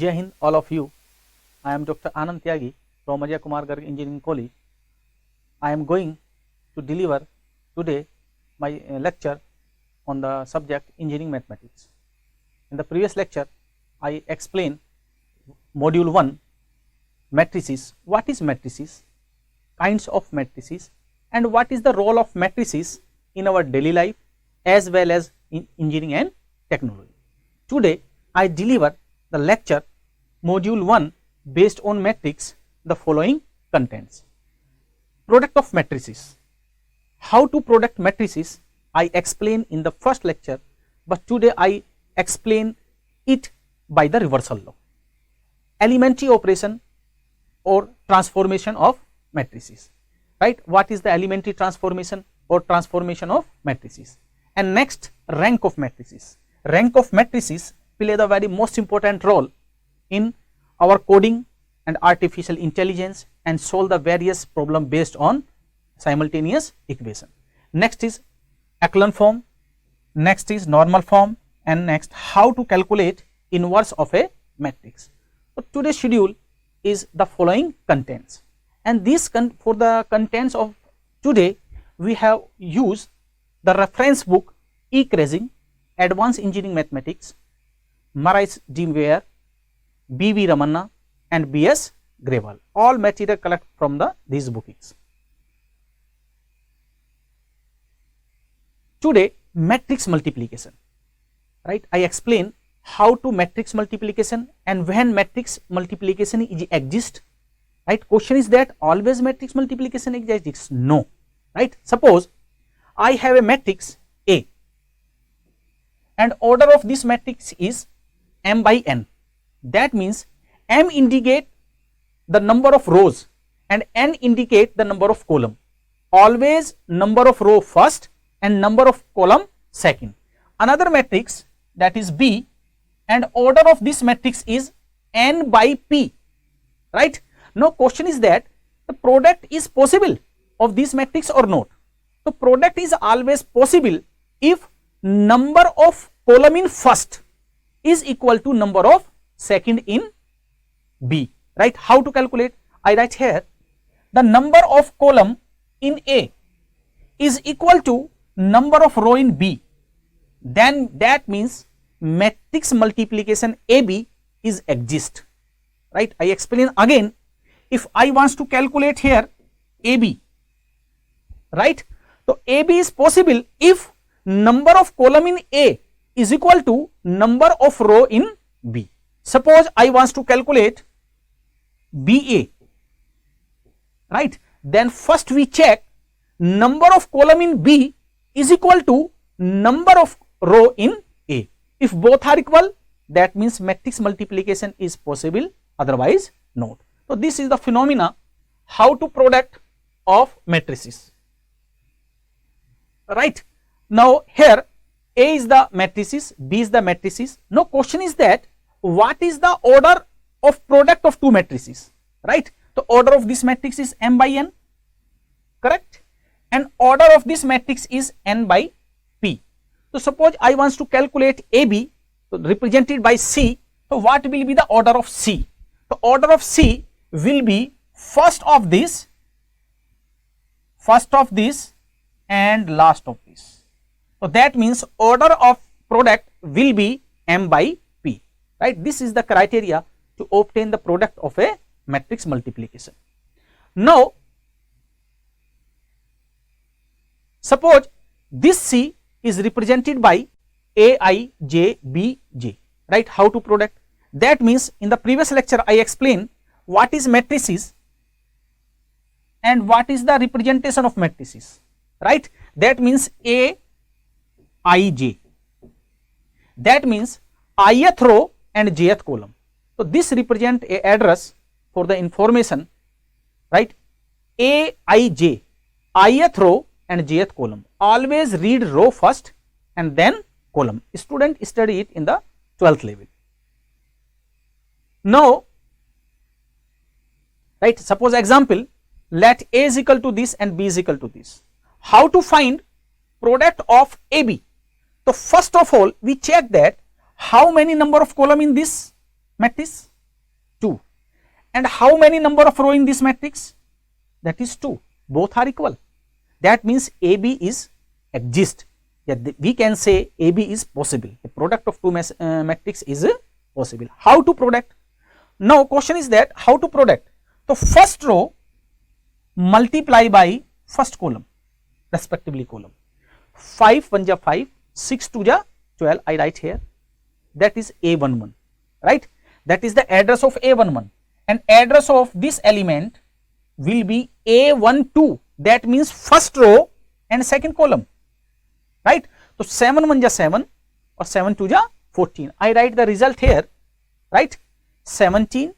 Jai Hind, all of you. I am Dr. Anand Tyagi from Ajay Kumar Garg Engineering College. I am going to deliver today my lecture on the subject engineering mathematics. In the previous lecture, I explained module 1 matrices. What is matrices? Kinds of matrices, and what is the role of matrices in our daily life as well as in engineering and technology. Today, I deliver the lecture module 1 based on matrix, the following contents. Product of matrices. How to product matrices I explained in the first lecture, but today I explain it by the reversal law. Elementary operation or transformation of matrices, right? What is the elementary transformation or transformation of matrices? And next, rank of matrices. Rank of matrices play the very most important role in our coding and artificial intelligence and solve the various problem based on simultaneous equation. Next is echelon form, next is normal form, and next how to calculate inverse of a matrix. So today's schedule is the following contents, and this for the contents of today we have used the reference book E. Krejcik, Advanced Engineering Mathematics, Maurice de Weyer, B.V. Ramanna, and B.S. Grewal. All material collect from these bookings. Today, matrix multiplication, right? I explain how to matrix multiplication and when matrix multiplication exists, right? Question is that always matrix multiplication exists? No, right? Suppose I have a matrix A and order of this matrix is m by n. That means m indicate the number of rows and n indicate the number of column. Always number of row first and number of column second. Another matrix, that is B, and order of this matrix is n by p, right? Now question is that the product is possible of this matrix or not. So product is always possible if number of column in first is equal to number of second in B, right? How to calculate? I write here the number of column in A is equal to number of row in B, then that means matrix multiplication AB is exist, right? I explain again. If I wants to calculate here AB, right? So AB is possible if number of column in A is equal to number of row in B. Suppose I wants to calculate BA, right? Then first we check number of column in B is equal to number of row in A. If both are equal, that means matrix multiplication is possible, otherwise not. So this is the phenomena how to product of matrices, right? Now here A is the matrices, B is the matrices. Now question is that what is the order of product of two matrices, right? The order of this matrix is m by n, correct? And order of this matrix is n by p. So suppose I wants to calculate AB, so represented by C. So what will be the order of C? The order of C will be first of this and last of this. So that means order of product will be m by p, right? This is the criteria to obtain the product of a matrix multiplication. Now suppose this C is represented by Aijbj, right? How to product? That means in the previous lecture I explained what is matrices and what is the representation of matrices, right? That means Aij, that means ith row and jth column. So this represent a address for the information, right? Aij, ith row and jth column. Always read row first and then column. Student study it in the 12th level. Now, right, suppose example, let A is equal to this and B is equal to this. How to find product of AB? So first of all we check that how many number of column in this matrix, And how many number of row in this matrix? That is 2. Both are equal. That means AB is exist. Yeah, we can say AB is possible. The product of two matrix is possible. How to product? Now question is that how to product? So first row multiply by first column respectively column. 5 1 ja 5, 6 2 ja 12. I write here. That is A11, right? That is the address of A11, and address of this element will be A12. That means first row and second column, right? So 7 1 ja 7 or 7 2 ja 14. I write the result here, right? 17,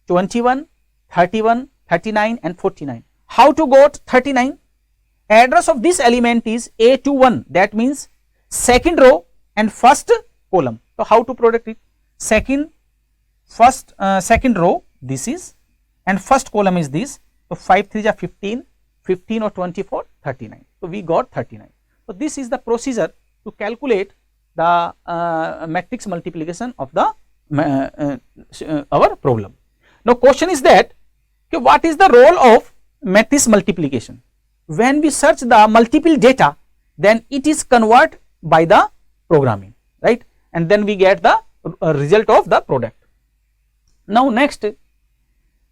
21, 31, 39 and 49. How to got 39? Address of this element is A21. That means second row and first column. So how to product it? Second row this is, and first column is this. So 5 3 ja 15, 15 or 24, 39. So we got 39. So this is the procedure to calculate the matrix multiplication of the our problem. Now question is that what is the role of matrix multiplication? When we search the multiple data, then it is converted by the programming, right? And then we get the result of the product. Now next,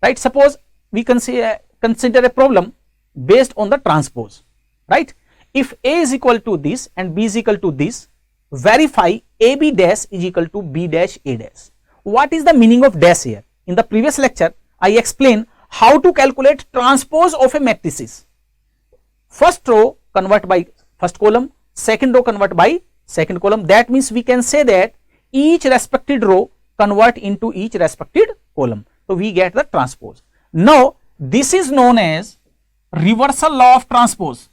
right, suppose we consider a problem based on the transpose, right? If A is equal to this and B is equal to this, verify AB dash is equal to B dash A dash. What is the meaning of dash here? In the previous lecture, I explained how to calculate transpose of a matrices. First row convert by first column, second row convert by second column. That means we can say that each respected row convert into each respected column. So we get the transpose. Now this is known as reversal law of transpose,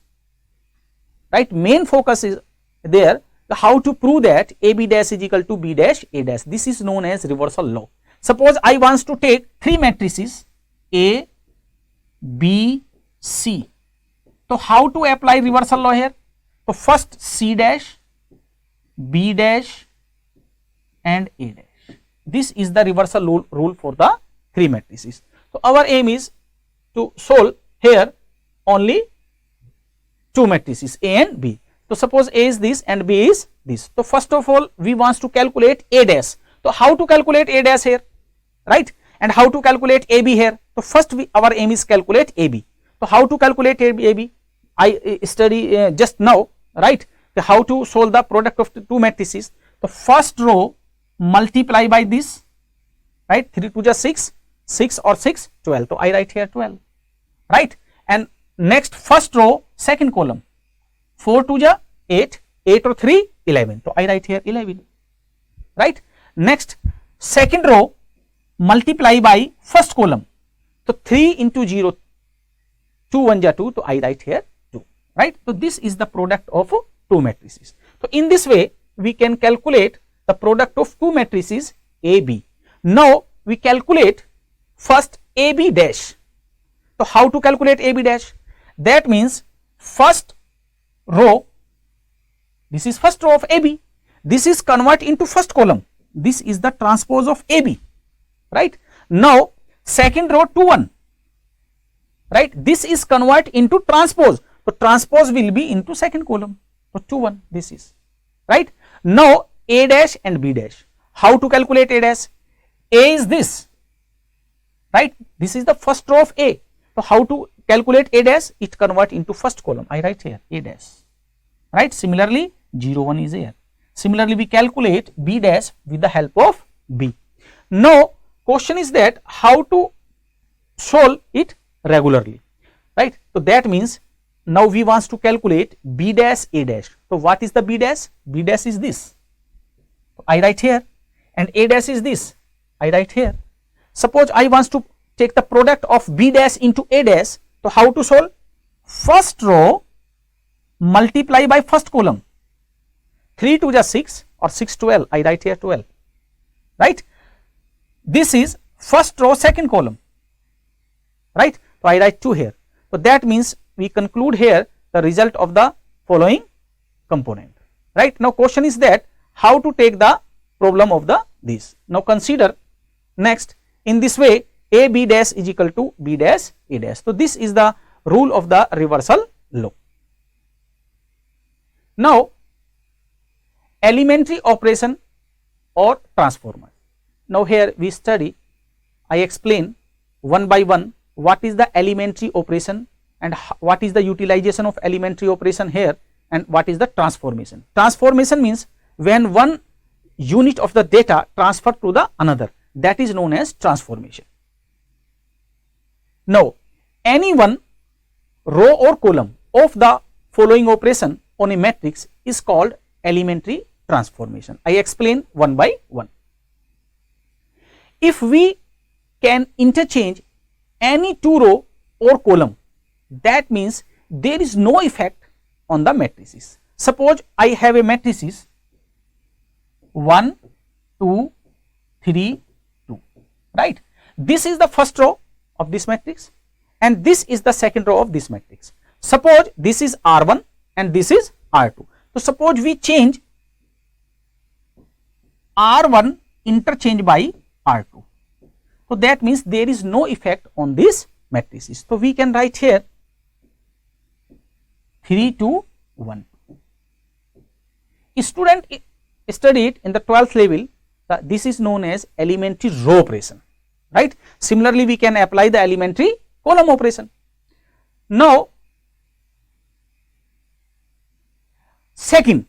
right? Main focus is there, how to prove that AB dash is equal to B dash A dash. This is known as reversal law. Suppose I want to take three matrices A, B, C. So how to apply reversal law here? So first C dash, B dash and A dash. This is the reversal rule for the three matrices. So our aim is to solve here only two matrices A and B. So suppose A is this and B is this. So first of all we want to calculate A dash. So how to calculate A dash here, right? And how to calculate AB here? So first our aim is calculate AB. So how to calculate AB? I study just now, right? So how to solve the product of the two matrices? The first row multiply by this, right? 3 2 just 6, 6 or 6, 12. So I write here 12, right? And next first row second column, 4 2 ja 8, 8 or 3, 11. So I write here 11, right? Next second row multiply by first column. So 3 into 0, 2 1 ja 2. So I write here 2, right? So this is the product of two matrices. So in this way we can calculate the product of two matrices AB. Now we calculate first AB dash. So how to calculate AB dash? That means first row, this is first row of AB, this is convert into first column. This is the transpose of AB, right? Now second row 2 1, right? This is convert into transpose. So transpose will be into second column. So 2 1 this is, right? Now A dash and B dash. How to calculate A dash? A is this, right? This is the first row of A. So how to calculate A dash? It convert into first column. I write here A dash, right? Similarly 0 1 is here. Similarly we calculate B dash with the help of B. Now question is that how to solve it regularly, right? So that means now we want to calculate B dash A dash. So what is the B dash? B dash is this. I write here, and A dash is this. I write here. Suppose I want to take the product of B dash into A dash. So how to solve? First row multiply by first column. 3 2 ja 6 or 6 12. I write here 12, right? This is first row second column, right? So I write 2 here. So that means we conclude here the result of the following component, right? Now question is that how to take the problem of the this. Now consider next, in this way A B dash is equal to B dash A dash. So this is the rule of the reversal law. Now elementary operation or transformer. Now here we study, I explain one by one what is the elementary operation and what is the utilization of elementary operation here, and what is the transformation. Transformation means when one unit of the data transferred to the another, that is known as transformation. Now any one row or column of the following operation on a matrix is called elementary transformation. I explain one by one. If we can interchange any two row or column, that means there is no effect on the matrices. Suppose I have a matrices 1, 2, 3, 2, right? This is the first row of this matrix and this is the second row of this matrix. Suppose this is R1 and this is R2. So suppose we change R1 interchange by R2. So that means there is no effect on this matrices. So we can write here 3, 2, 1. Student studied in the 12th level, this is known as elementary row operation, right? Similarly, we can apply the elementary column operation. Now, second,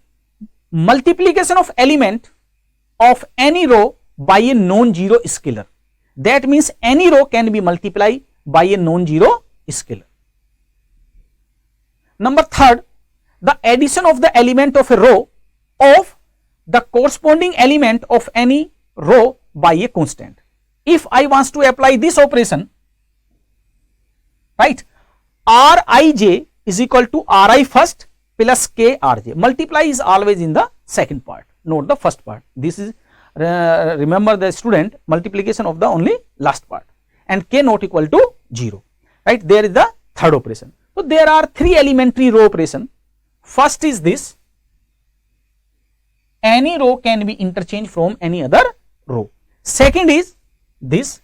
multiplication of element of any row by a non-zero scalar. That means any row can be multiplied by a non-zero scalar. Number third, the addition of the element of a row of the corresponding element of any row by a constant. If I want to apply this operation, right, Rij is equal to Ri first plus Krj. Multiply is always in the second part, not the first part. This is remember the student, multiplication of the only last part, and k not equal to 0, right? There is the third operation. So there are three elementary row operation. First is this, any row can be interchanged from any other row. Second is this,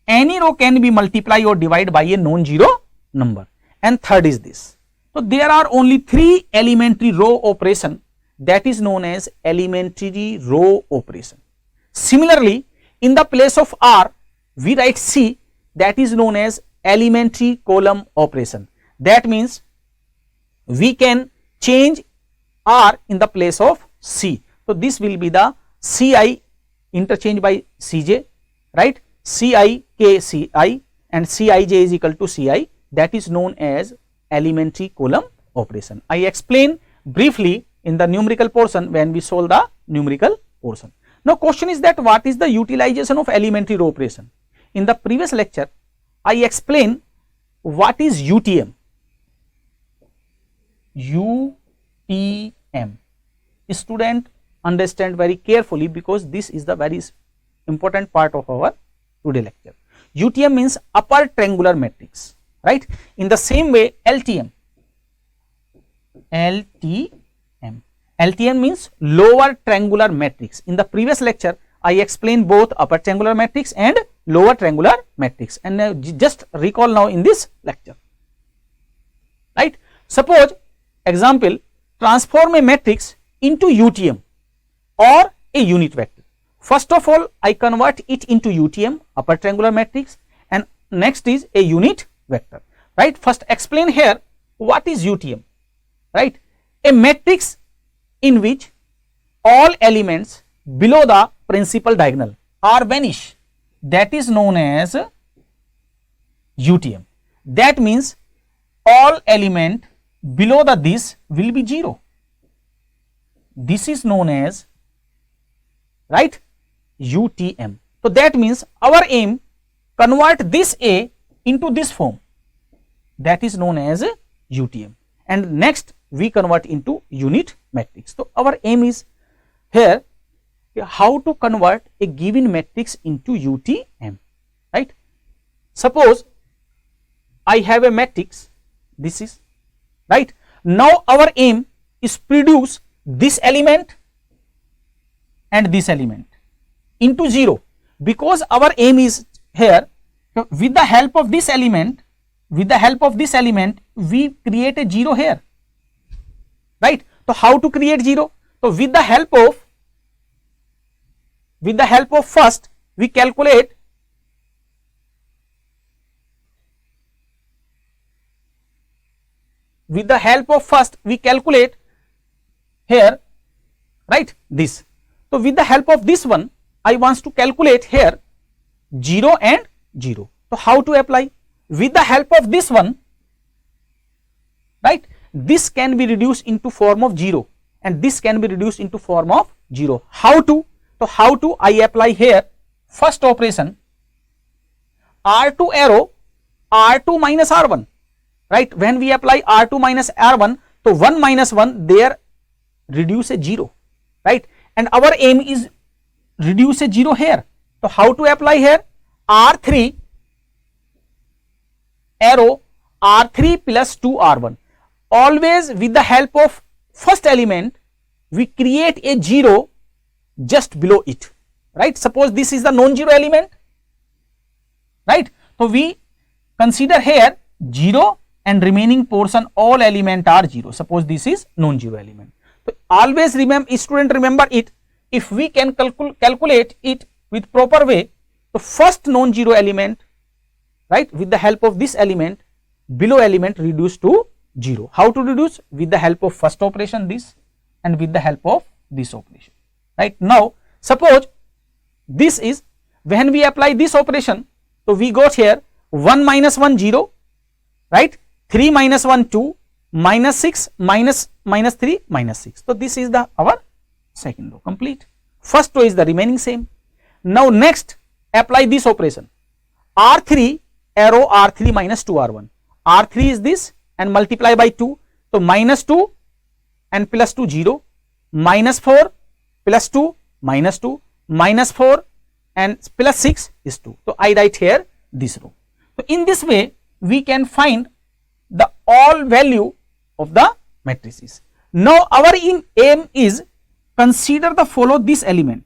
any row can be multiplied or divided by a non-zero number. And third is this. So there are only three elementary row operation, that is known as elementary row operation. Similarly, in the place of R, we write C, that is known as elementary column operation. That means we can change R in the place of C. So this will be the Ci interchange by Cj, right? Ci k Ci and Cij is equal to Ci, that is known as elementary column operation. I explain briefly in the numerical portion when we solve the numerical portion. Now question is that what is the utilization of elementary row operation? In the previous lecture, I explained what is UTM. UTM. Student understand very carefully because this is the very important part of our today lecture. UTM means upper triangular matrix, right? In the same way, LTM. LTM means lower triangular matrix. In the previous lecture, I explained both upper triangular matrix and lower triangular matrix, and just recall now in this lecture, right? Suppose example, transform a matrix into UTM or a unit vector. First of all, I convert it into UTM, upper triangular matrix, and next is a unit vector, right? First explain here what is UTM, right? A matrix in which all elements below the principal diagonal are vanished, that is known as UTM. That means all element below the this will be 0. This is known as, right, UTM. So that means our aim, convert this A into this form, that is known as UTM, and next we convert into unit matrix. So our aim is here how to convert a given matrix into UTM, right? Suppose I have a matrix, this is, right? Now our aim is produce this element and this element into 0, because our aim is here So with the help of this element, we create a zero here, right? So how to create zero? So with the help of first we calculate here, right, this. So with the help of this one I want to calculate here 0 and 0. So how to apply? With the help of this one, right, this can be reduced into form of 0 and this can be reduced into form of 0. How to? So how to? I apply here first operation R2 arrow R2 minus R1, right? When we apply R2 minus R1, so 1 minus 1 there reduce a 0, right? And our aim is reduce a 0 here. So how to apply here? R3 arrow R3 plus 2 R1. Always with the help of first element we create a 0 just below it, right? Suppose this is the non-zero element, right? So we consider here 0 and remaining portion all element are 0. Suppose this is non-zero element. So always remember, student, remember it. If we can calculate it with proper way, the first non-zero element, right, with the help of this element, below element reduce to 0. How to reduce? With the help of first operation this and with the help of this operation, right? Now suppose this is, when we apply this operation, so we got here 1 minus 1 0, right, 3 minus 1 2, minus 6 minus 3 minus 6. So this is the our second row complete. First row is the remaining same. Now next apply this operation R3 arrow R3 minus 2 R1. R3 is this and multiply by 2. So minus 2 and plus 2 0, minus 4 plus 2 minus 2, minus 4 and plus 6 is 2. So I write here this row. So in this way we can find the all value of the matrices. Now our aim is consider the follow this element.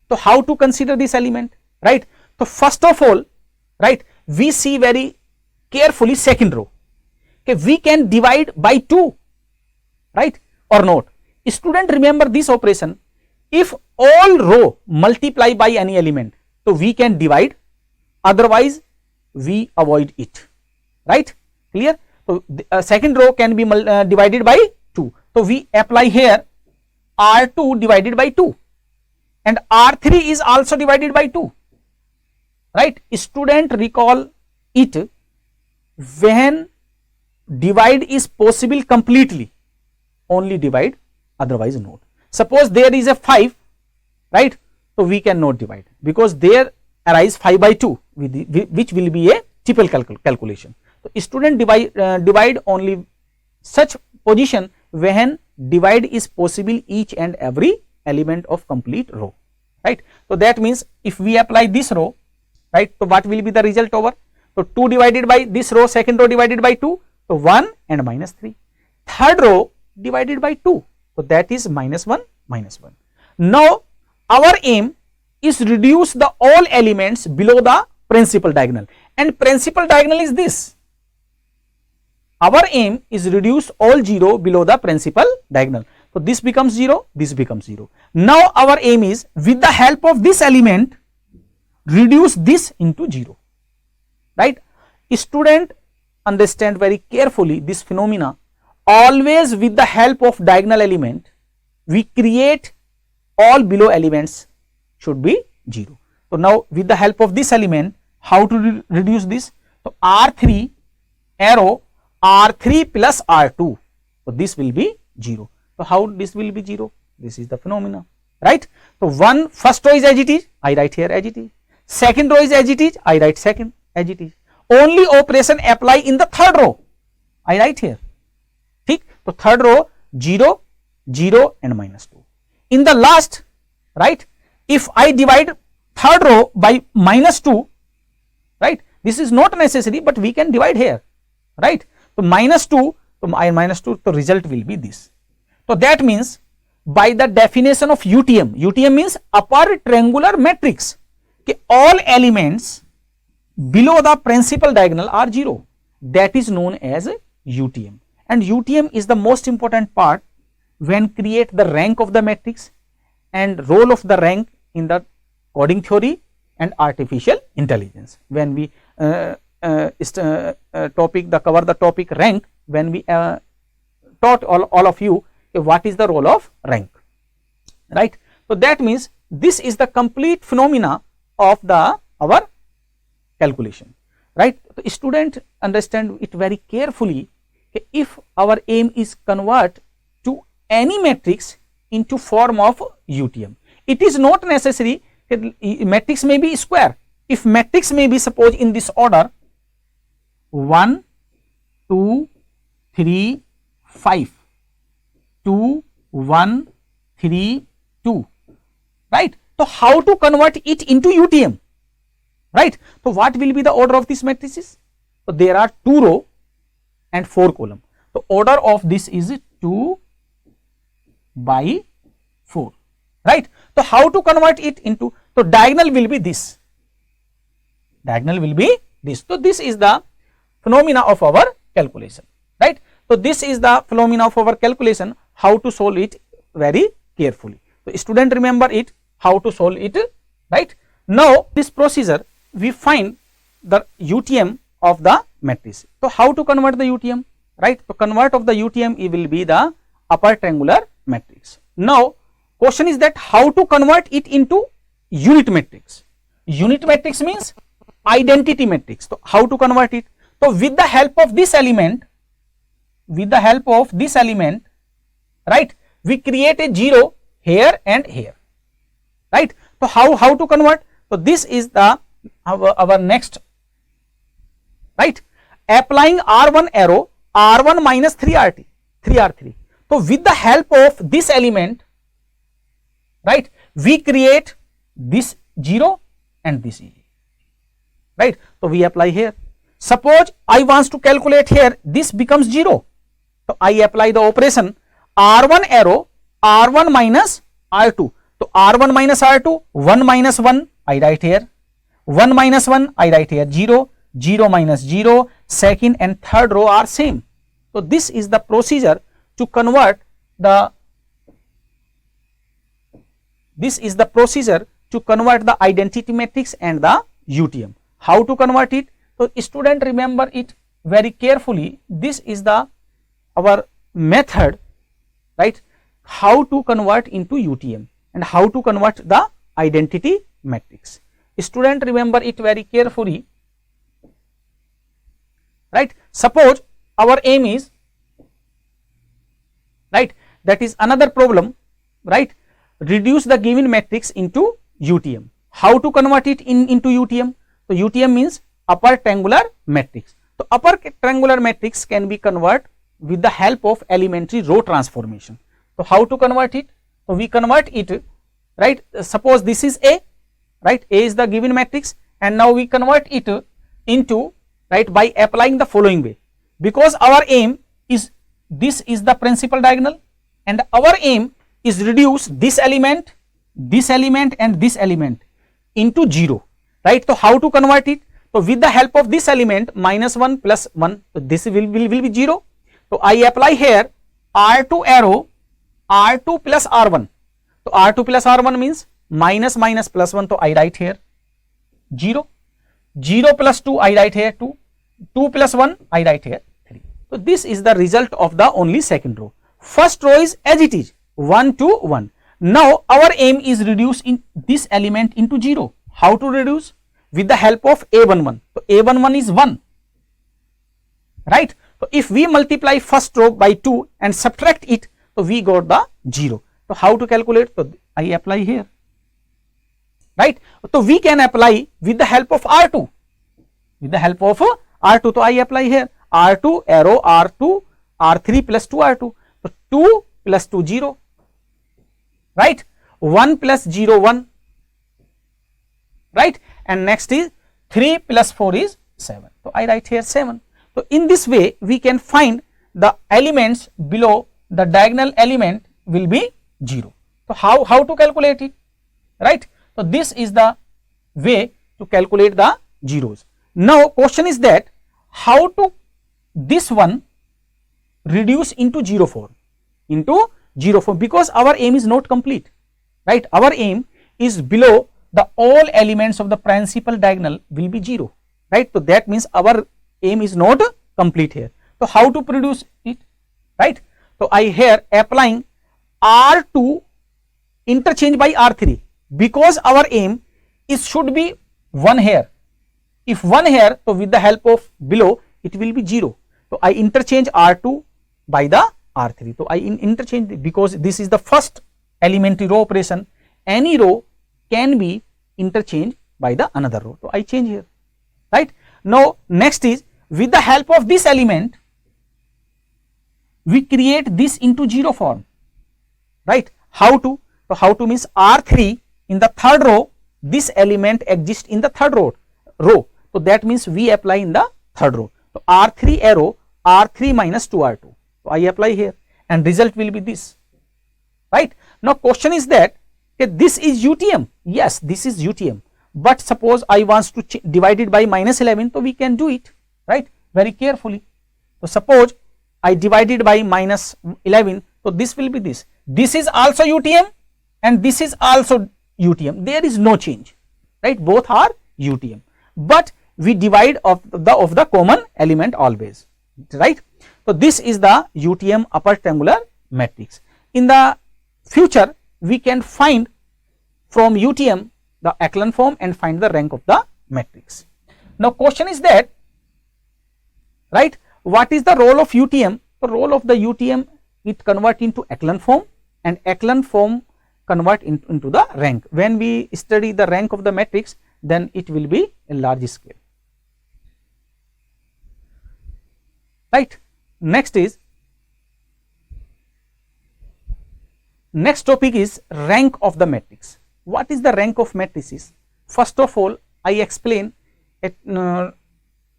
So how to consider this element, right? So first of all, right, we see very carefully second row. Okay, we can divide by 2, right, or not? Student, remember this operation. If all row multiply by any element, so we can divide, otherwise we avoid it, right? Clear? So the second row can be divided by 2. So we apply here R2 divided by 2 and R3 is also divided by 2, right? Student, recall it, when divide is possible completely, only divide, otherwise not. Suppose there is a 5, right? So we cannot divide because there arise 5 by 2 which will be a triple calculation. So student, divide only such position when divide is possible each and every element of complete row, right? So that means if we apply this row, right, so what will be the result over? So 2 divided by this row, second row divided by 2, so 1 and minus 3. Third row divided by 2, so that is minus 1 minus 1. Now our aim is reduce the all elements below the principal diagonal, and principal diagonal is this. Our aim is reduce all 0 below the principal diagonal. So this becomes 0, this becomes 0. Now our aim is with the help of this element reduce this into 0, right? Student, understand very carefully this phenomena. Always with the help of diagonal element we create all below elements should be 0. So now with the help of this element, how to reduce this? So R3 arrow R3 plus R2, so this will be 0. So how this will be 0? This is the phenomena, right? So first row is as it is, I write here as it is. Second row is as it is, I write second as it is. Only operation apply in the third row, I write here. ठीक? So third row 0, 0 and minus 2. In the last, right, if I divide third row by minus 2, right, this is not necessary but we can divide here, right? So minus 2, so minus 2, the result will be this. So that means by the definition of UTM, UTM means upper triangular matrix, all elements below the principal diagonal are 0. That is known as UTM, and UTM is the most important part when create the rank of the matrix and role of the rank in the coding theory and artificial intelligence. When we cover the topic rank, when we taught all of you what is the role of rank, right? So that means this is the complete phenomena of our calculation, right? The student understand it very carefully. If our aim is convert to any matrix into form of UTM, it is not necessary matrix may be square. If matrix may be suppose in this order 1 2 3 5 2 1 3 2, right? So how to convert it into UTM, right? So what will be the order of these matrices? So there are 2 row and 4 column. The order of this is 2 by 4, right? So how to convert it into, so diagonal will be this, diagonal will be this. So this is the phenomena of our calculation, right? So this is the phenomena of our calculation, how to solve it very carefully. So student remember it, how to solve it, right? Now this procedure we find the UTM of the matrix. So how to convert the UTM, right? To convert of the UTM, it will be the upper triangular matrix. Now question is that how to convert it into unit matrix. Unit matrix means identity matrix. So how to convert it? So with the help of this element, right, we create a 0 here and here, right? So how to convert? So this is the our next, right? Applying R1 arrow, R1 minus 3RT, 3R3. So with the help of this element, right, we create this 0 and this 0, right? So we apply here. Suppose I wants to calculate here, this becomes 0. So I apply the operation R1 arrow, R1 minus R2. So R1 minus R2, 1 minus 1 I write here, 1 minus 1 I write here 0, 0 minus 0, second and third row are same. So this is the procedure to convert the, identity matrix and the UTM. How to convert it? So student remember it very carefully. This is the our method, right? How to convert into UTM and how to convert the identity matrix. Student remember it very carefully, right? Suppose our aim is, right, that is another problem, right? Reduce the given matrix into UTM. How to convert it into UTM? So UTM means upper triangular matrix. So upper triangular matrix can be converted with the help of elementary row transformation. So how to convert it? So we convert it, right? Suppose this is A, right? A is the given matrix, and now we convert it into, right, by applying the following way. Because our aim is, this is the principal diagonal, and our aim is reduce this element and this element into 0, right? So how to convert it? So with the help of this element, minus 1 plus 1, so this will be 0. So I apply here R2 arrow, R2 plus R1. So R2 plus R1 means minus minus plus 1, so I write here 0, 0 plus 2 I write here 2, 2 plus 1 I write here 3. So this is the result of the only second row. First row is as it is, 1 to 1. Now our aim is reduce in this element into 0. How to reduce? With the help of A11. So A11 is 1, right? So if we multiply first row by 2 and subtract it, so we got the 0. So how to calculate? So I apply here, right? So we can apply with the help of R2. With the help of R2, so I apply here R2 arrow R2 R3 plus 2 R2. So 2 plus 2 0, right? 1 plus 0 1, right? And next is 3 plus 4 is 7. So I write here 7. So in this way we can find the elements below the diagonal element will be 0. So how to calculate it, right? So this is the way to calculate the zeros. Now question is that how to this one reduce into 0 form, because our aim is not complete, right? Our aim is below the all elements of the principal diagonal will be 0, right? So that means our aim is not complete here. So how to produce it, right? So I here applying R2 interchange by R3, because our aim is should be 1 here. If 1 here, so with the help of below it will be 0. So I interchange R2 by the R3. So I interchange, because this is the first elementary row operation. Any row can be interchanged by the another row. So I change here, right? Now next is with the help of this element we create this into 0 form, right? How to? So how to means R3 in the third row, this element exists in the third row. So that means we apply in the third row. So R3 arrow, R3 minus 2R2. So I apply here and result will be this, right? Now question is that okay, this is UTM. Yes, this is UTM. But suppose I want to divide it by minus 11, so we can do it, right? Very carefully. So suppose I divide it by minus 11, so this will be this. This is also UTM and this is also UTM. There is no change, right? Both are UTM, but we divide of the common element always, right? So this is the UTM upper triangular matrix. In the future we can find from UTM the echelon form and find the rank of the matrix. Now question is that, right, what is the role of UTM? The role of the UTM, it convert into echelon form, and echelon form convert into the rank. When we study the rank of the matrix, then it will be a large scale, right? Next topic is rank of the matrix. What is the rank of matrices? First of all, I explain a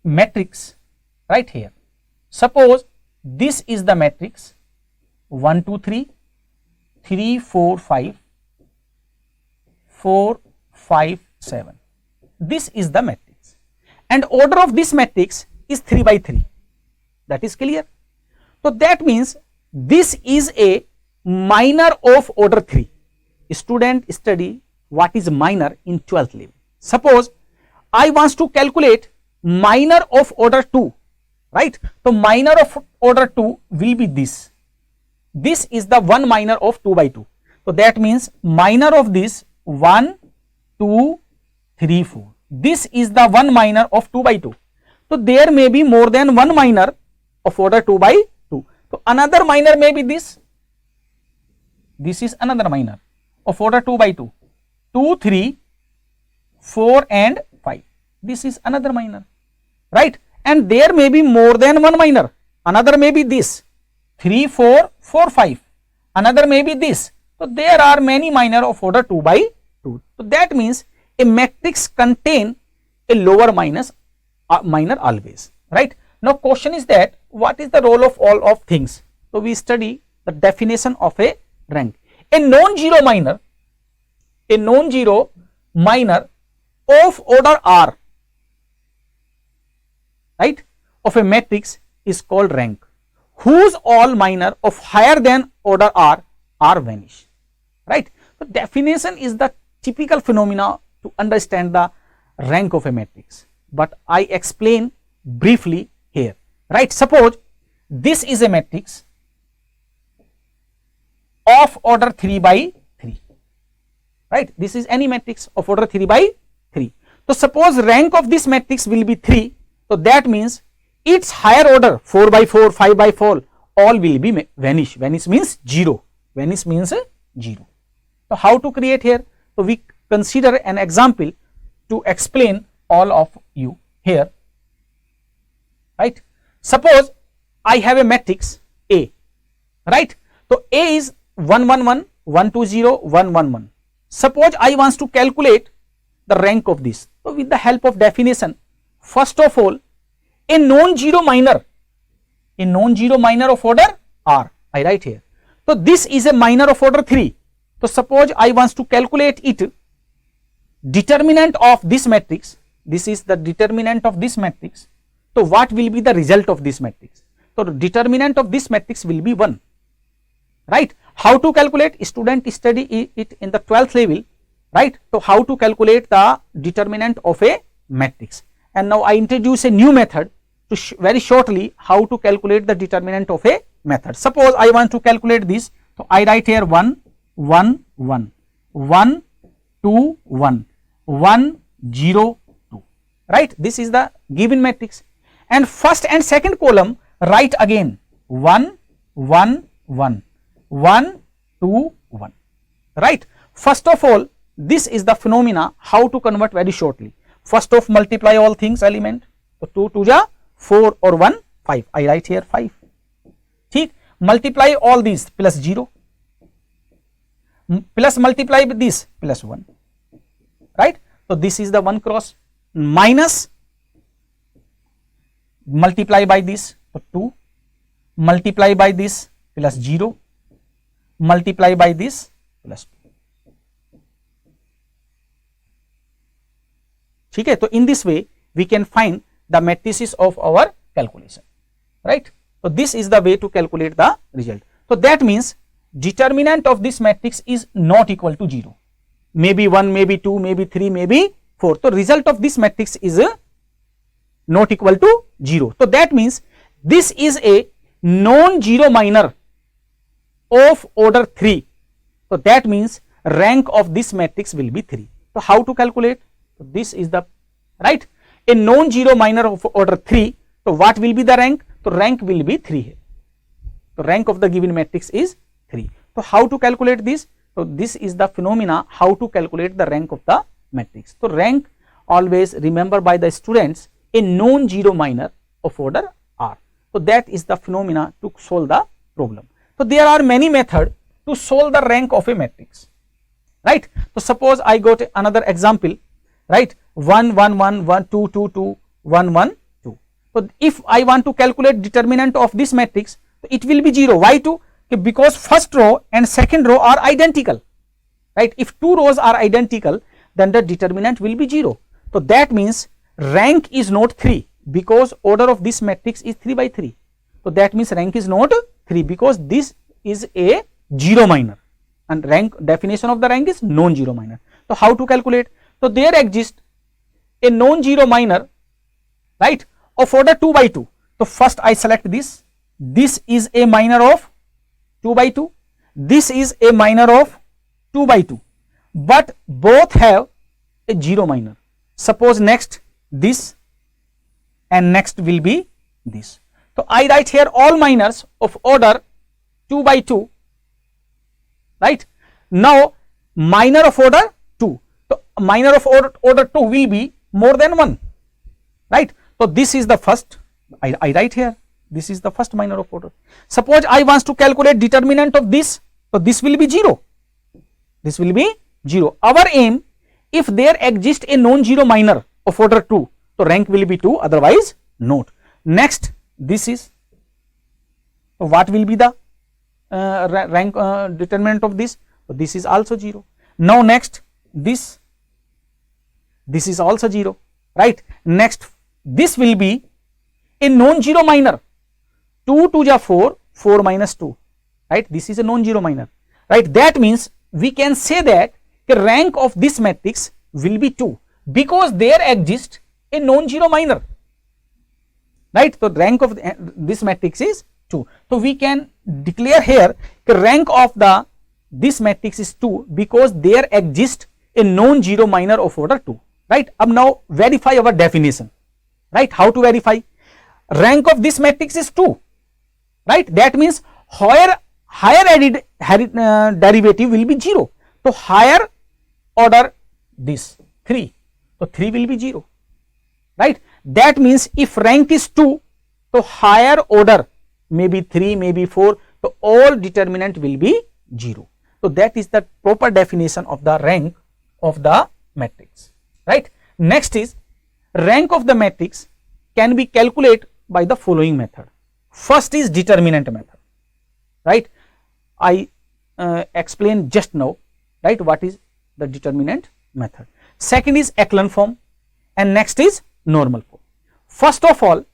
matrix right here. Suppose this is the matrix 1 2 3 3 4 5 4 5 7. This is the matrix, and order of this matrix is 3 by 3. That is clear. So that means this is a minor of order 3. Student study what is minor in 12th level. Suppose I want to calculate minor of order 2, right? So minor of order 2 will be this. This is the one minor of 2 by 2. So that means minor of this 1 2 3 4. This is the one minor of 2 by 2. So there may be more than one minor of order 2 by 2. So another minor may be this. This is another minor of order 2 by 2. 2 3 4 and 5. This is another minor, right? And there may be more than one minor. Another may be this 3 4 4 5. Another may be this. So there are many minor of order 2 by 2. So that means a matrix contain a lower minor always, right? Now question is that what is the role of all of things? So we study the definition of a rank. A non-zero minor of order R, right, of a matrix is called rank, whose all minor of higher than order R are vanish, right? So definition is the typical phenomena to understand the rank of a matrix, but I explain briefly here, right? Suppose this is a matrix of order 3 by 3, right? This is any matrix of order 3 by 3. So suppose rank of this matrix will be 3. So that means its higher order 4 by 4, 5 by 4 all will be vanish. Vanish means 0. Vanish means 0. So how to create here? So we consider an example to explain all of you here, right? Suppose I have a matrix A, right? So A is 1 1 1 1 2 0 1 1 1. Suppose I want to calculate the rank of this. So with the help of definition, first of all, a non-zero minor of order R, I write here. So this is a minor of order 3. So suppose I want to calculate it. determinant of this matrix, this is the determinant of this matrix, so what will be the result of this matrix? So the determinant of this matrix will be 1, right? How to calculate? Student study it in the 12th level, right? So how to calculate the determinant of a matrix, and now I introduce a new method to very shortly how to calculate the determinant of a method. Suppose I want to calculate this, so I write here 1 1 1 1 2 1 1 0 2, right? This is the given matrix, and first and second column write again 1 1 1 1 2 1, right? First of all, this is the phenomena how to convert very shortly. First of multiply all things element, so 2 2 ja 4 or 1 5, I write here 5, ठीक. Multiply all these plus 0 plus multiply with this plus 1, right? So this is the 1 cross, minus multiply by this, so 2 multiply by this plus 0 multiply by this plus 2, ठीक है. तो in this way we can find the matrices of our calculation, right? So this is the way to calculate the result. So that means determinant of this matrix is not equal to 0, maybe 1, maybe 2, maybe 3, maybe 4. So result of this matrix is not equal to 0. So that means this is a non-zero minor of order 3. So that means rank of this matrix will be 3. So how to calculate? So this is the, right, a non-zero minor of order 3. So what will be the rank? So rank will be 3 here. So rank of the given matrix is 3. So how to calculate this? So this is the phenomena how to calculate the rank of the matrix. So rank, always remember by the students, a non-zero minor of order R. So that is the phenomena to solve the problem. So there are many methods to solve the rank of a matrix, right? So suppose I got another example, right? 1 1 1 1 2 2 2 1 1 2. So if I want to calculate determinant of this matrix, it will be 0. Why 2? Because first row and second row are identical, right? If two rows are identical, then the determinant will be 0. So that means rank is not 3 because order of this matrix is 3 by 3. So that means rank is not 3 because this is a 0 minor, and rank, definition of the rank is non-zero minor. So how to calculate? So there exists a non-zero minor, right, of order 2 by 2. So first I select this. This is a minor of 2 by 2. This is a minor of 2 by 2. But both have a 0 minor. Suppose next this and next will be this. So I write here all minors of order 2 by 2, right? Now minor of order 2. So minor of order 2 will be more than 1, right? So this is the first, I write here, this is the first minor of order. Suppose I want to calculate determinant of this, so this will be 0, this will be 0. Our aim, if there exists a non-zero minor of order 2, so rank will be 2, otherwise not. Next this is, so what will be the rank determinant of this? So this is also 0. Now next this is also 0, right? Next this will be a non-zero minor, 2 2 ja 4, 4 minus 2, right? This is a non-zero minor, right? That means we can say that the rank of this matrix will be 2 because there exists a non-zero minor, right? So rank of this matrix is 2. So we can declare here the rank of this matrix is 2 because there exists a non-zero minor of order 2, right? Now verify our definition, right? How to verify? Rank of this matrix is 2, right? That means higher added derivative will be 0. So higher order this 3, so 3 will be 0, right? That means if rank is 2, so higher order maybe 3, maybe 4, so all determinant will be 0. So that is the proper definition of the rank of the matrix, right? Next is rank of the matrix can be calculated by the following method. First is determinant method, right? I explained just now, right, what is the determinant method. second is echelon form, and next is normal form. First of all,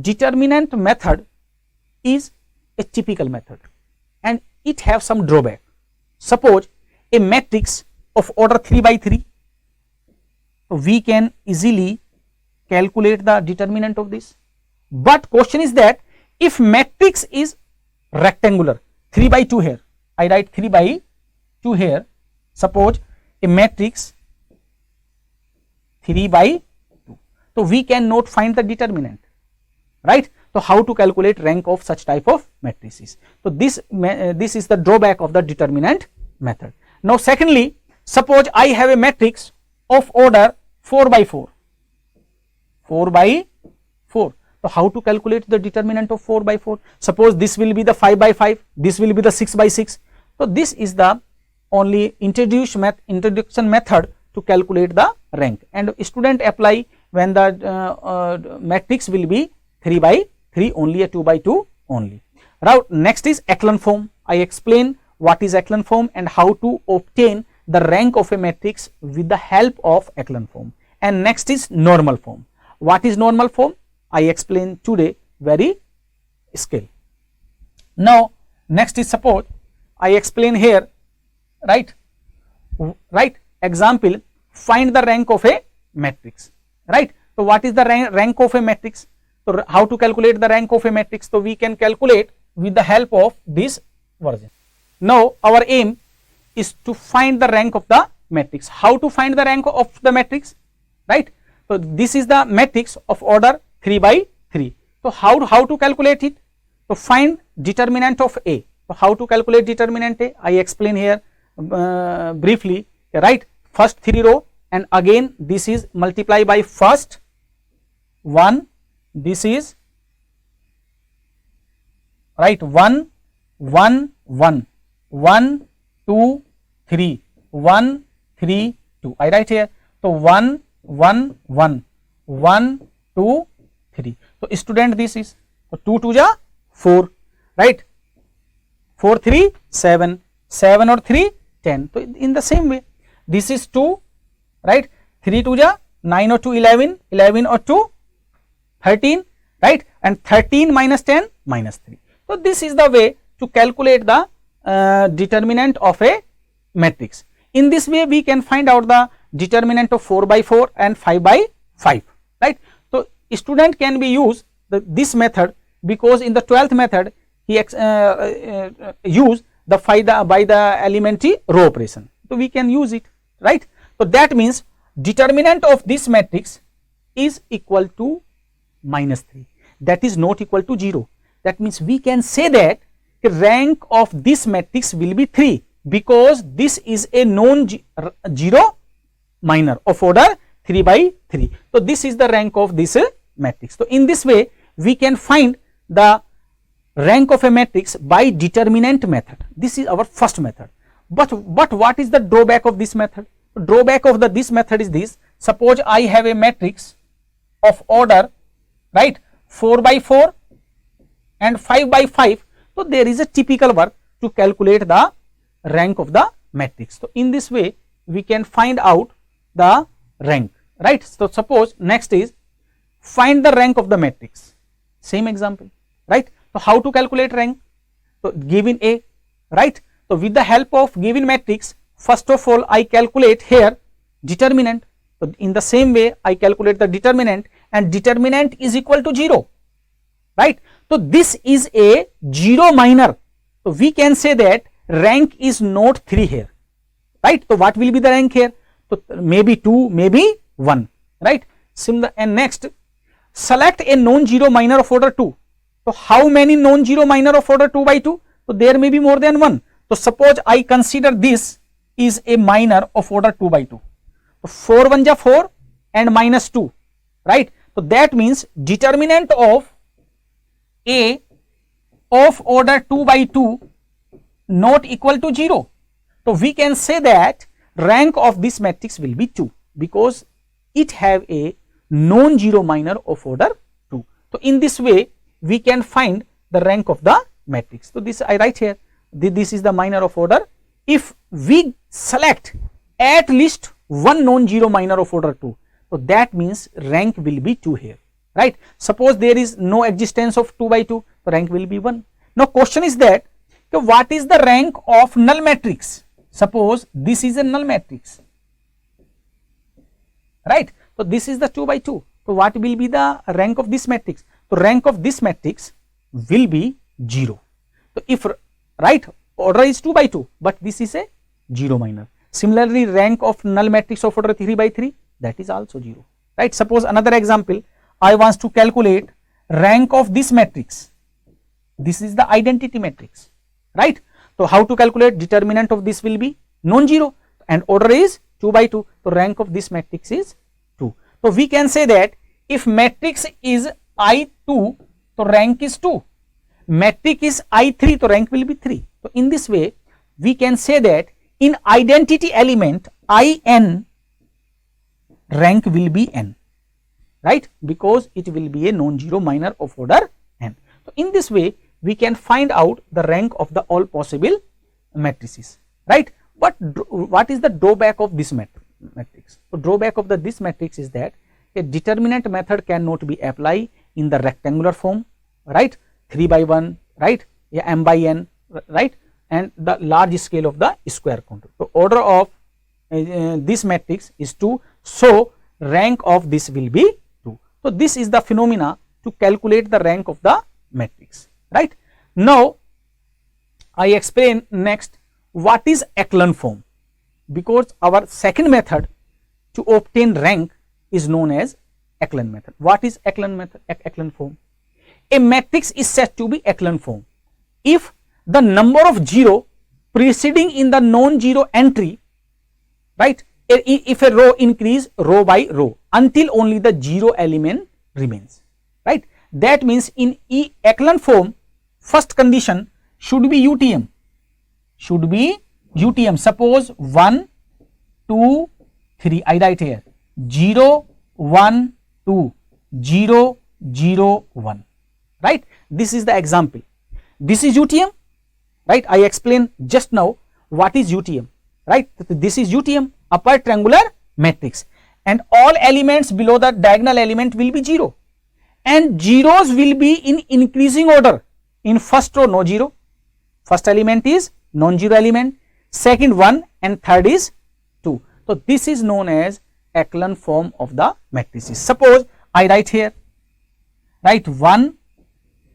determinant method is a typical method and it have some drawback. Suppose a matrix of order 3 by 3, we can easily calculate the determinant of this. But question is that if matrix is rectangular, 3 by 2 here, I write 3 by 2 here, suppose a matrix 3 by 2, so we cannot find the determinant, right? So how to calculate rank of such type of matrices? So this is the drawback of the determinant method. Now secondly, suppose I have a matrix of order 4 by 4, 4 by 4. So how to calculate the determinant of 4 by 4? Suppose this will be the 5 by 5, this will be the 6 by 6. So this is the only introduction method to calculate the rank, and student apply when the matrix will be 3 by 3 only, a 2 by 2 only. Now next is echelon form. I explain what is echelon form and how to obtain the rank of a matrix with the help of echelon form. And next is normal form. What is normal form? I explain today very scale. Now next is, suppose I explain here, right example, find the rank of a matrix, right? So what is the rank of a matrix? So how to calculate the rank of a matrix? So we can calculate with the help of this version. Now our aim is to find the rank of the matrix. How to find the rank of the matrix, right? So this is the matrix of order 3 by 3. So how to calculate it? So find determinant of A. So how to calculate determinant A? I explain here briefly, right? First 3 row, and again this is multiply by first 1, this is right 1 1 1 1 2 3 1 3 2. I write here, so 1 1 1 1 2 3. So student, this is, so 2 2 ja 4, right? 4 3 7, 7 or 3 10. So in the same way, this is 2, right? 3 2 ja 9 or 2 11, 11 or 2 13, right? And 13 minus 10 minus 3. So this is the way to calculate the determinant of a matrix. In this way we can find out the determinant of 4 by 4 and 5 by 5, right? So student can be use this method, because in the 12th method he use the by the elementary row operation. So we can use it, right? So that means determinant of this matrix is equal to minus 3, that is not equal to 0. That means we can say that the rank of this matrix will be 3, because this is a non-zero minor of order 3 by 3. So this is the rank of this matrix. So in this way we can find the rank of a matrix by determinant method. This is our first method. But what is the drawback of this method? Drawback of this method is this. Suppose I have a matrix of order, right, 4 by 4 and 5 by 5. So there is a typical work to calculate the rank of the matrix. So in this way we can find out the rank, right? So suppose next is find the rank of the matrix. Same example, right? So how to calculate rank? So given A, right? So with the help of given matrix, first of all I calculate here determinant. So in the same way I calculate the determinant, and determinant is equal to 0, right? So this is a 0 minor. So we can say that rank is not 3 here, right? So what will be the rank here? So maybe 2, maybe 1, right? Similar. And next, select a non-zero minor of order 2. So how many non-zero minor of order 2 by 2? So there may be more than one. So suppose I consider this is a minor of order 2 by 2. So 4 1 ja 4 and minus 2, right? So that means determinant of A of order 2 by 2 not equal to 0. So we can say that rank of this matrix will be 2, because it have a non-zero minor of order 2. So in this way we can find the rank of the matrix. So this I write here, this is the minor of order. If we select at least one non-zero minor of order 2. So that means rank will be 2 here, right? Suppose there is no existence of 2 by 2, so rank will be 1. Now question is that what is the rank of null matrix? Suppose this is a null matrix, right? So this is the 2 by 2. So what will be the rank of this matrix? So rank of this matrix will be 0. So if, right, order is 2 by 2, but this is a 0 minor. Similarly, rank of null matrix of order 3 by 3, that is also 0, right? Suppose another example, I want to calculate rank of this matrix. This is the identity matrix, right? So how to calculate? Determinant of this will be non-zero and order is 2 by 2. So rank of this matrix is 2. So we can say that if matrix is I2, so rank is 2. Matrix is I3, so rank will be 3. So in this way, we can say that in identity element IN, rank will be n, right? Because it will be a non-zero minor of order n. So in this way, we can find out the rank of the all possible matrices, right? But what is the drawback of this matrix? So drawback of this matrix is that a determinant method cannot be applied in the rectangular form, right? 3 by 1, right? Yeah, m by n, right? And the large scale of the square contour. So order of this matrix is 2, so rank of this will be 2. So this is the phenomena to calculate the rank of the matrix, right? Now I explain next what is echelon form, because our second method to obtain rank is known as echelon method. What is echelon method? Echelon form. A matrix is said to be echelon form if the number of 0 preceding in the non-zero entry, right? If a row increase row by row until only the 0 element remains, right? That means in echelon form, first condition should be UTM. Should be UTM. Suppose 1, 2, 3. I write here 0, 1, 2, 0, 0, 1. Right? This is the example. This is UTM. Right? I explained just now what is UTM. Right? This is UTM, upper triangular matrix, and all elements below the diagonal element will be 0, and zeros will be in increasing order. In first row no 0, first element is non-zero element, second 1, and third is 2. So this is known as echelon form of the matrices. Suppose I write here, write 1,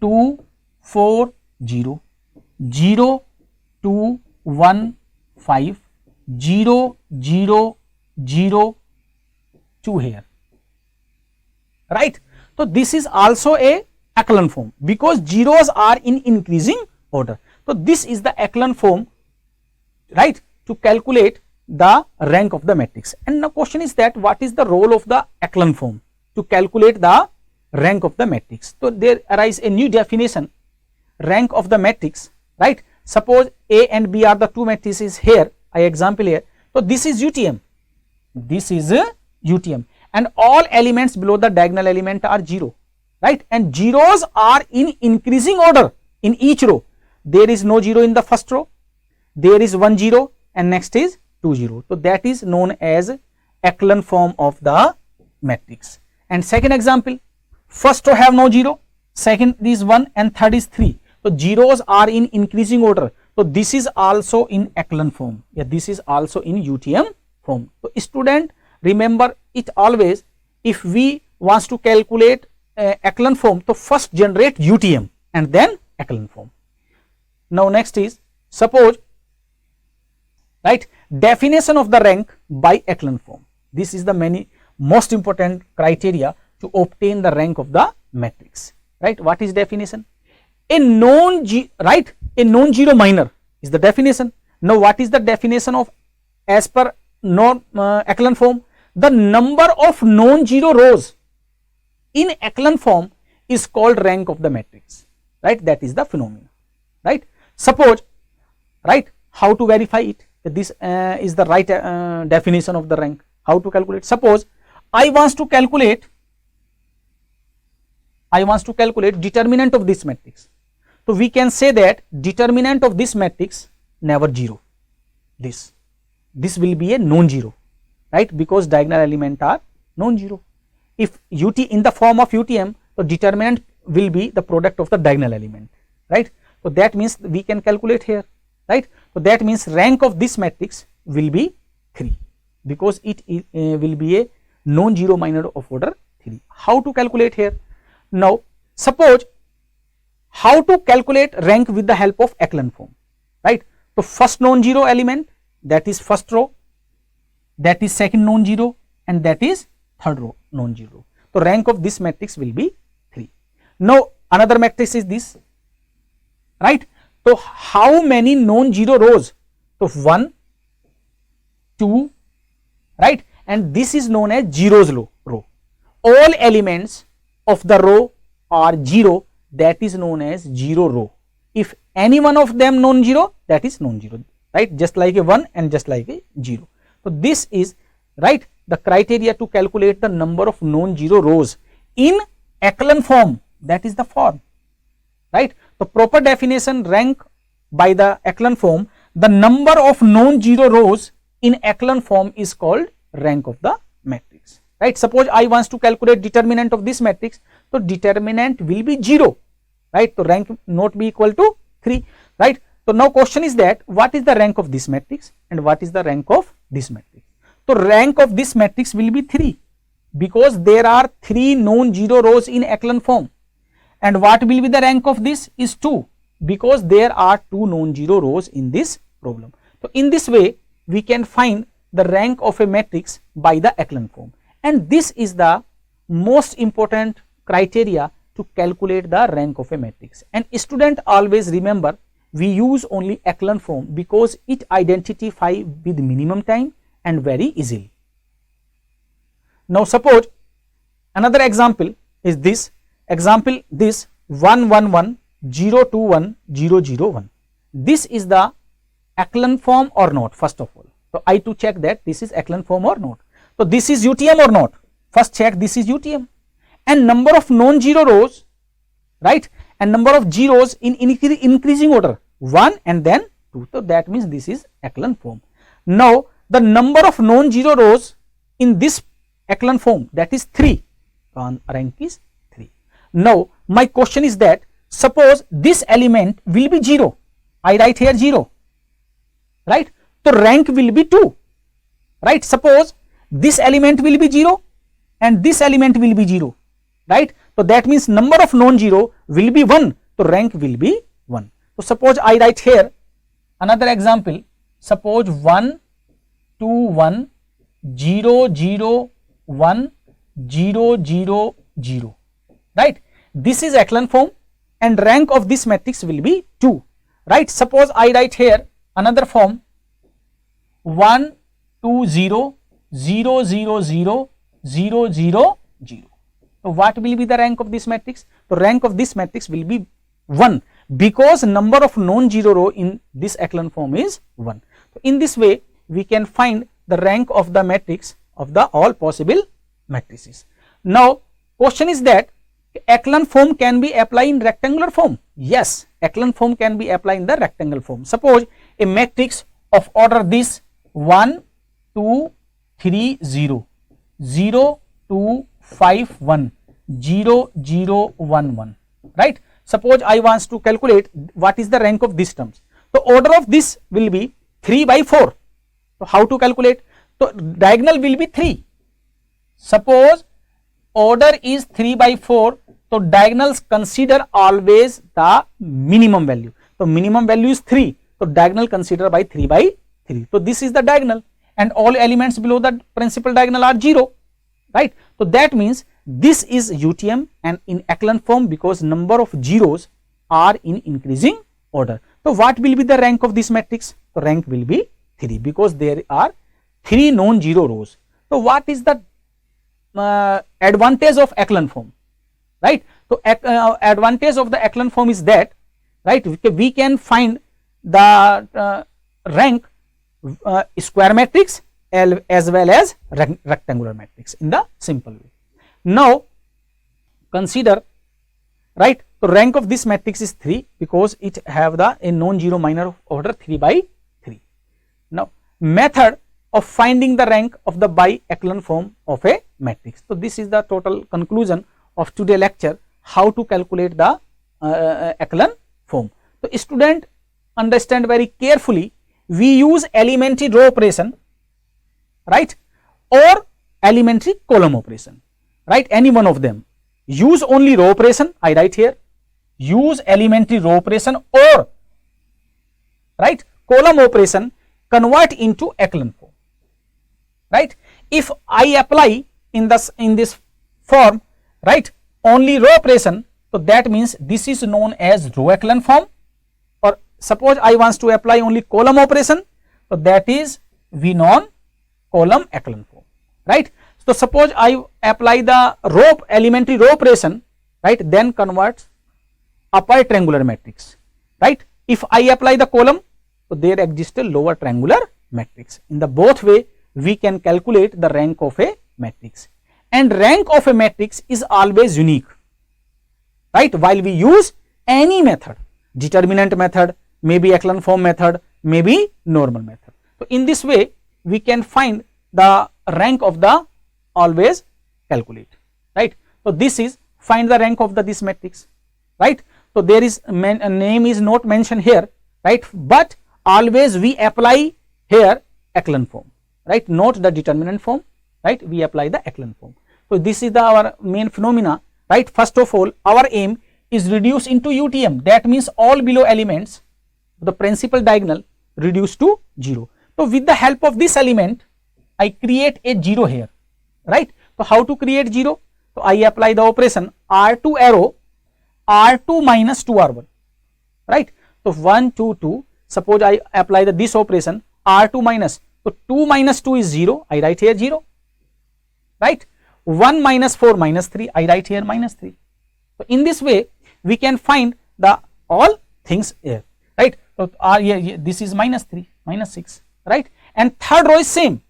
2, 4, 0, 0, 2, 1, 5, 0, 0, 0, 2 here, right? So this is also a echelon form because zeros are in increasing order. So this is the echelon form, right, to calculate the rank of the matrix. And the question is that what is the role of the echelon form to calculate the rank of the matrix? So there arises a new definition, rank of the matrix, right? Suppose A and B are the two matrices here, I example here. So this is UTM, this is UTM, and all elements below the diagonal element are 0, right? And zeros are in increasing order in each row. There is no 0 in the first row, there is 1 0, and next is 2 0. So that is known as echelon form of the matrix. And second example, first row have no 0, second is 1, and third is 3. So zeros are in increasing order. So this is also in echelon form. Yeah, this is also in UTM form. So student, remember it always, if we wants to calculate echelon form, so first generate UTM and then echelon form. Now next is, suppose, right, definition of the rank by echelon form. This is the most important criteria to obtain the rank of the matrix, right? What is definition? A non-zero minor is the definition. Now what is the definition of as per echelon form? The number of non-zero rows in echelon form is called rank of the matrix, right? That is the phenomenon, right? Suppose, right, how to verify it? This is the right definition of the rank. How to calculate? Suppose I wants to calculate determinant of this matrix. So we can say that determinant of this matrix never 0. This will be a non-zero, right, because diagonal element are non-zero. If UT in the form of UTM, so determinant will be the product of the diagonal element, right. So that means we can calculate here, right. So that means rank of this matrix will be 3 because it will be a non-zero minor of order 3. How to calculate here? Now suppose how to calculate rank with the help of echelon form, right. So first non-zero element, that is first row, that is second non-zero, and that is third row non-zero. So rank of this matrix will be 3. Now another matrix is this, right. So how many non-zero rows? So 1, 2, right, and this is known as zeros row. All elements of the row are 0, that is known as 0 row. If any one of them non-zero, that is non-zero, right, just like a 1 and just like a 0. So this is, right, the criteria to calculate the number of non-zero rows in echelon form, that is the form, right. The proper definition, rank by the echelon form, the number of non-zero rows in echelon form is called rank of the matrix, right. Suppose I wants to calculate determinant of this matrix, so determinant will be 0, right. So rank not be equal to 3, right. So now question is that what is the rank of this matrix and what is the rank of this matrix? So rank of this matrix will be 3 because there are 3 non-zero rows in echelon form, and what will be the rank of this is 2 because there are 2 non-zero rows in this problem. So in this way we can find the rank of a matrix by the echelon form, and this is the most important criteria to calculate the rank of a matrix. And student always remember, we use only echelon form because it identify with minimum time and very easily. Now suppose another example is this example, this 1 1 1 0 2 1 0 0 1. This is the echelon form or not, first of all. So I to check that this is echelon form or not. So this is UTM or not, first check this is UTM, and number of non-zero rows, right, and number of zeros in increasing order 1 and then 2. So that means this is echelon form. Now the number of non-zero rows in this echelon form, that is 3, rank is 3. Now my question is that suppose this element will be 0, I write here 0, right. So rank will be 2, right. Suppose this element will be 0 and this element will be 0, right. So that means number of non-zero will be 1, so rank will be 1. So suppose I write here another example, suppose 1 2 1 0 0 1 0 0 0, right. This is echelon form and rank of this matrix will be 2, right. Suppose I write here another form 1 2 0 0 0 0 0 0 0. So what will be the rank of this matrix? So rank of this matrix will be 1 because number of non-zero row in this echelon form is 1. So in this way we can find the rank of the matrix of the all possible matrices. Now question is that echelon form can be applied in rectangular form. Yes, echelon form can be applied in the rectangular form. Suppose a matrix of order this 1 2 3 0 0 2 5 1 0 0 1 1, right. Suppose I wants to calculate what is the rank of these terms. So order of this will be 3 by 4. So how to calculate? So diagonal will be 3. Suppose order is 3 by 4, so diagonals consider always the minimum value. So minimum value is 3, so diagonal consider by 3 by 3. So this is the diagonal and all elements below the principal diagonal are 0, right. So that means this is UTM and in echelon form because number of zeros are in increasing order. So what will be the rank of this matrix? So rank will be 3 because there are 3 non-zero rows. So what is the advantage of echelon form, right. So advantage of the echelon form is that, right, we can find the rank square matrix as well as rectangular matrix in the simple way. Now consider, right, so rank of this matrix is 3 because it have the a non-zero minor of order 3 by 3. Now method of finding the rank of the bi-echelon form of a matrix. So this is the total conclusion of today lecture, how to calculate the echelon form. So student, understand very carefully, we use elementary row operation, right, or elementary column operation, right, any one of them. Use only row operation, I write here, use elementary row operation, or right, column operation, convert into echelon form, right. If I apply in this form, right, only row operation, so that means this is known as row echelon form. Or suppose I wants to apply only column operation, so that is we known column echelon form, right. So suppose I apply the row elementary row operation, right, then converts upper triangular matrix, right. If I apply the column, so there exists a lower triangular matrix. In the both way we can calculate the rank of a matrix, and rank of a matrix is always unique, right, while we use any method, determinant method, maybe echelon form method, maybe normal method. So in this way we can find the rank of the always calculate, right. So this is find the rank of this matrix, right. So there is a name is not mentioned here, right, but always we apply here echelon form, right, not the determinant form, right, we apply the echelon form. So this is our main phenomena, right. First of all, our aim is reduce into UTM, that means all below elements, the principal diagonal reduce to 0. So with the help of this element I create a 0 here, right. So how to create 0? So I apply the operation R2 arrow, R2 minus 2R1, right. So 1 2 2, suppose I apply this operation R2 minus, so 2 minus 2 is 0, I write here 0, right. 1 minus 4 minus 3, I write here minus 3. So in this way we can find the all things here, right. So this is minus 3, minus 6, right, and third row is same,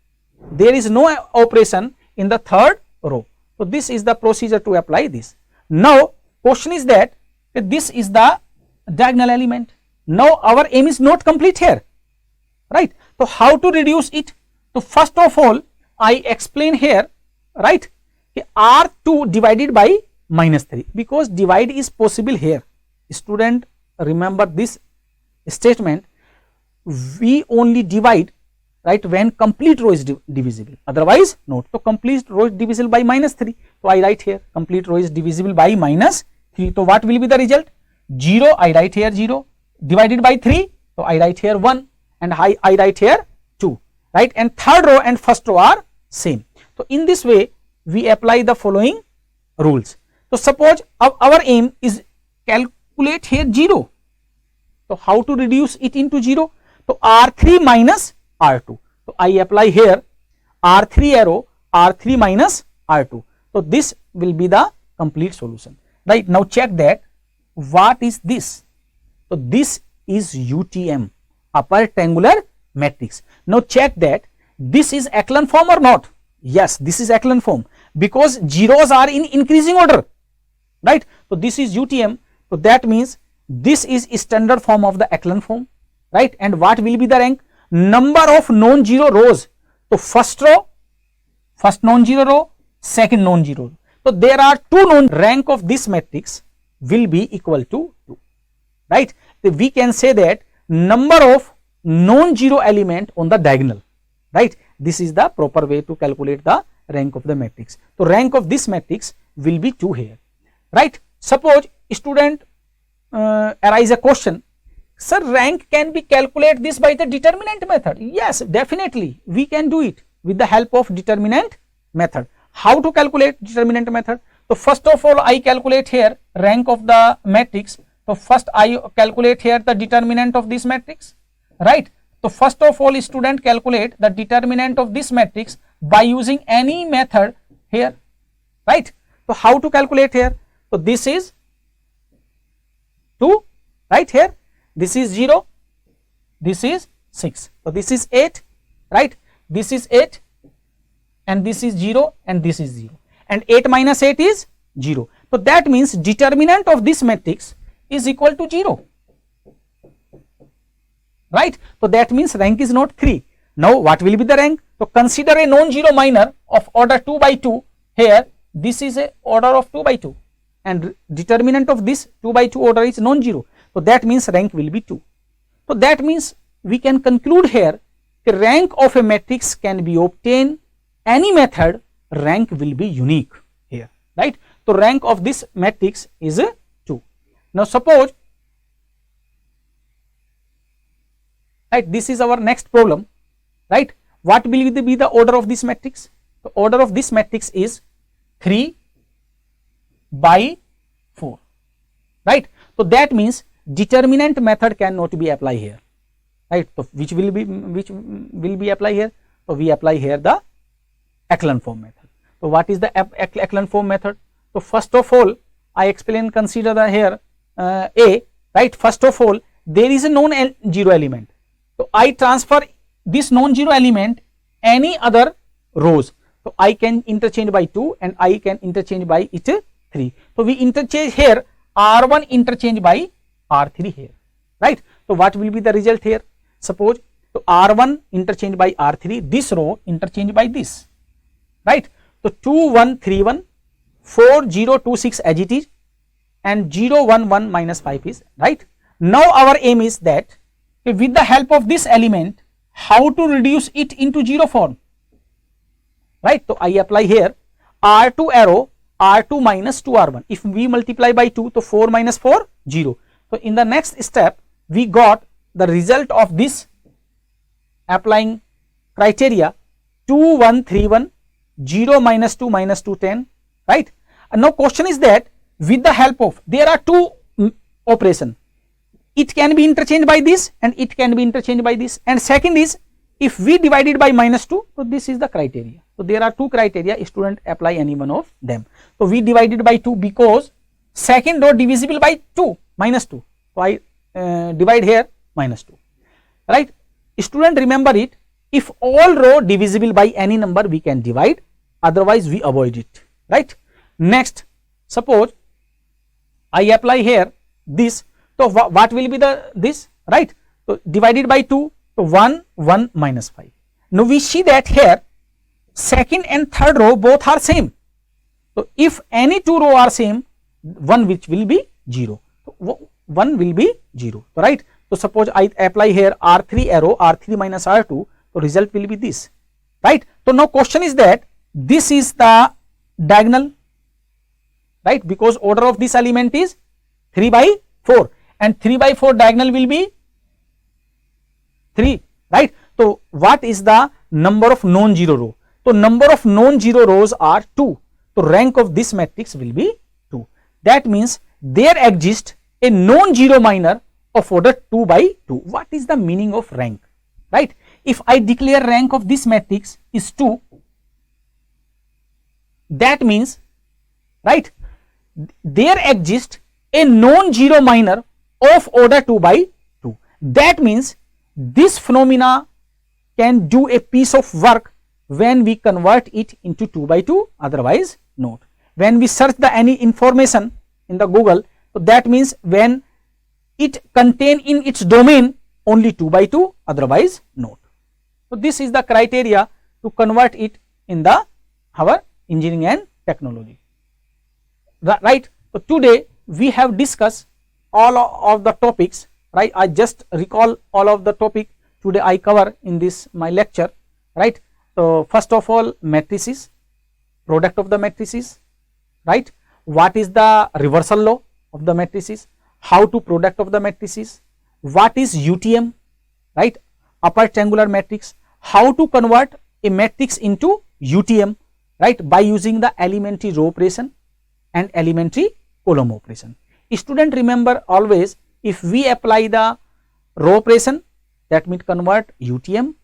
there is no operation in the third row. So this is the procedure to apply this. Now question is that this is the diagonal element. Now our aim is not complete here, right. So how to reduce it? So first of all I explain here, right, R2 divided by minus 3, because divide is possible here. Student, remember this statement, we only divide, right, when complete row is divisible, otherwise not. So complete row is divisible by minus 3, so I write here complete row is divisible by minus 3. So what will be the result? 0, I write here 0, divided by 3, so I write here 1, and I write here 2, right, and third row and first row are same. So in this way we apply the following rules. So suppose our aim is calculate here 0, so how to reduce it into 0? So R3 minus R2, so I apply here R3 arrow, R3 minus R2, so this will be the complete solution, right. Now check that what is this? So this is UTM, upper triangular matrix. Now check that this is echelon form or not? Yes, this is echelon form, because zeros are in increasing order, right. So this is UTM, so that means this is standard form of the echelon form, right. And what will be the rank? Number of non-zero rows. So first row, first non-zero row, second non-zero row. So there are two rank of this matrix will be equal to 2, right. So we can say that number of non-zero element on the diagonal, right. This is the proper way to calculate the rank of the matrix. So rank of this matrix will be 2 here, right. Suppose student arise a question, sir, rank can be calculated this by the determinant method. Yes, definitely we can do it with the help of determinant method. How to calculate determinant method? So first of all I calculate here rank of the matrix. So first I calculate here the determinant of this matrix, right. So first of all student calculate the determinant of this matrix by using any method here, right. So how to calculate here? So this is 2, right, here this is 0, this is 6, so this is 8, right, this is 8, and this is 0, and this is 0, and 8 minus 8 is 0. So that means determinant of this matrix is equal to 0, right. So that means rank is not 3. Now what will be the rank? So consider a non-zero minor of order 2 by 2. Here this is a order of 2 by 2 and determinant of this 2 by 2 order is non-zero. So that means rank will be 2. So that means we can conclude here the rank of a matrix can be obtained any method, rank will be unique here, right? So rank of this matrix is 2. Now suppose, right, this is our next problem, right? What will be the order of this matrix? The order of this matrix is 3 by 4, right? So that means determinant method cannot be applied here, right? So which will be applied here? So we apply here the echelon form method. So what is the echelon form method? So first of all I explain, consider the here A, right? First of all there is a non-zero element. So I transfer this non-zero element any other rows. So I can interchange by 2 and I can interchange by it 3. So we interchange here R1 interchange by R3 here, right? So what will be the result here? Suppose so R1 interchange by R3, this row interchange by this, right? So 2 1 3 1, 4 0 2 6 as it is, and 0 1 1 minus 5 is, right? Now our aim is that with the help of this element how to reduce it into 0 form, right? So I apply here R2 arrow, R2 minus 2R1. If we multiply by 2, so 4 minus 4 0. So in the next step we got the result of this applying criteria 2 1 3 1, 0 minus 2 minus 2 10, right? And now question is that with the help of, there are two operation, it can be interchanged by this and it can be interchanged by this, and second is if we divide it by minus 2, so this is the criteria. So there are two criteria, student apply any one of them. So we divided by 2 because second row divisible by 2 minus 2, so I divide here minus 2, right? Student remember it, if all row divisible by any number we can divide, otherwise we avoid it, right? Next suppose I apply here this, so what will be the this, right? So divided by 2, so 1 1 minus 5. Now we see that here second and third row both are same. So if any two row are same, one which will be 0, so 1 will be 0, right? So suppose I apply here R3 arrow, R3 minus R2, so result will be this, right? So now question is that this is the diagonal, right? Because order of this element is 3 by 4 and 3 by 4 diagonal will be 3, right? So what is the number of non-zero row? So number of non-zero rows are 2. So rank of this matrix will be 2. That means there exists a non-zero minor of order 2 by 2. What is the meaning of rank, right? If I declare rank of this matrix is 2, that means, right, there exists a non-zero minor of order 2 by 2. That means this phenomena can do a piece of work when we convert it into 2 by 2, otherwise not. When we search the any information in the Google, so that means when it contain in its domain only 2 by 2, otherwise not. So this is the criteria to convert it in the our engineering and technology, right? So today we have discussed all of the topics, right? I just recall all of the topic today I cover in this my lecture, right? So first of all matrices, product of the matrices, right? What is the reversal law of the matrices, how to product of the matrices, what is UTM, right? Upper triangular matrix, how to convert a matrix into UTM, right? By using the elementary row operation and elementary column operation. Student remember always, if we apply the row operation, that means convert UTM.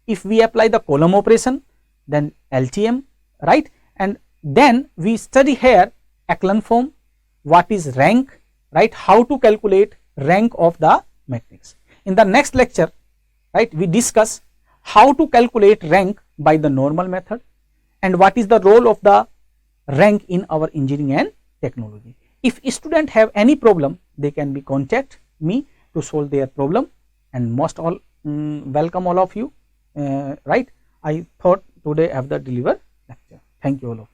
If we apply the column operation, then LTM, right? And then we study here echelon form, what is rank, right? How to calculate rank of the matrix. In the next lecture, right, we discuss how to calculate rank by the normal method and what is the role of the rank in our engineering and technology. If student have any problem, they can be contact me to solve their problem, and most all welcome all of you. right. I thought today I have the deliver lecture. Thank you all of you.